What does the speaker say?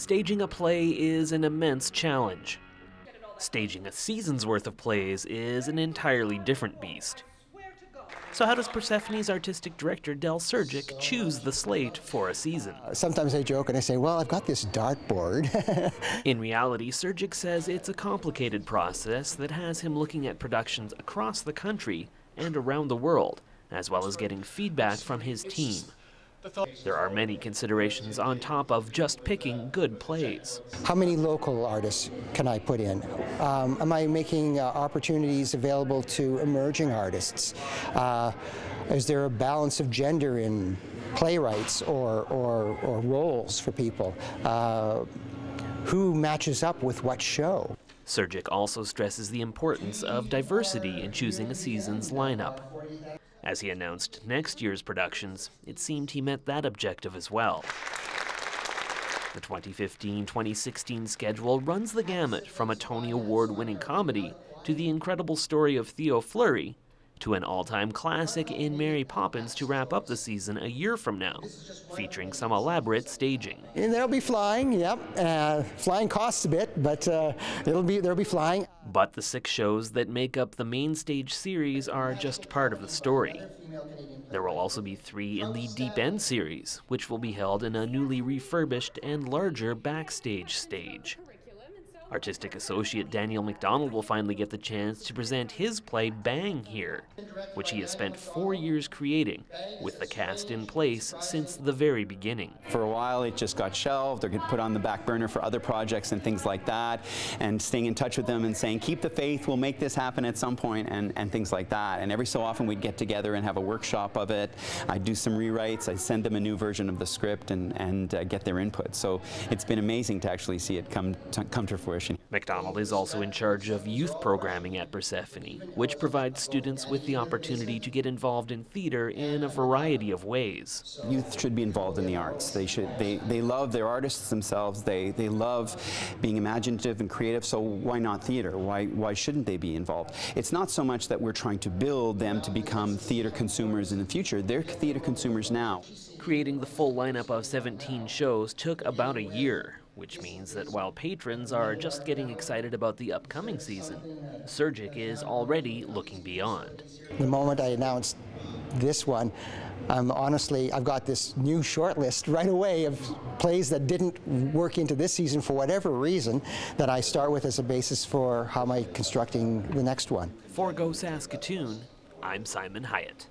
Staging a play is an immense challenge. Staging a season's worth of plays is an entirely different beast. So how does Persephone's artistic director Del Surgic choose the slate for a season? Sometimes I joke and I say, well, I've got this dartboard. In reality, Surgic says it's a complicated process that has him looking at productions across the country and around the world, as well as getting feedback from his team. There are many considerations on top of just picking good plays. How many local artists can I put in? Am I making opportunities available to emerging artists? Is there a balance of gender in playwrights or roles for people? Who matches up with what show? Surgic also stresses the importance of diversity in choosing a season's lineup. As he announced next year's productions, it seemed he met that objective as well. The 2015-2016 schedule runs the gamut from a Tony Award-winning comedy to the incredible story of Theo Fleury to an all-time classic in Mary Poppins to wrap up the season a year from now, featuring some elaborate staging. And there'll be flying, yep. Flying costs a bit, but there'll be flying. But the 6 shows that make up the main stage series are just part of the story. There will also be 3 in the Deep End series, which will be held in a newly refurbished and larger backstage stage. Artistic associate Daniel MacDonald will finally get the chance to present his play Bang here, which he has spent 4 years creating, with the cast in place since the very beginning. For a while it just got shelved or got put on the back burner for other projects and things like that, and staying in touch with them and saying, keep the faith, we'll make this happen at some point, and things like that. And every so often we'd get together and have a workshop of it. I'd do some rewrites, I'd send them a new version of the script and get their input. So it's been amazing to actually see it come to fruition. MacDonald is also in charge of youth programming at Persephone, which provides students with the opportunity to get involved in theater in a variety of ways. Youth should be involved in the arts. They love their artists themselves. They love being imaginative and creative, so why not theater? Why shouldn't they be involved? It's not so much that we're trying to build them to become theater consumers in the future. They're theater consumers now. Creating the full lineup of 17 shows took about a year, which means that while patrons are just getting excited about the upcoming season, Surgic is already looking beyond. The moment I announced this one, I've got this new short list right away of plays that didn't work into this season for whatever reason that I start with as a basis for how am I constructing the next one. For Go Saskatoon, I'm Simon Hyatt.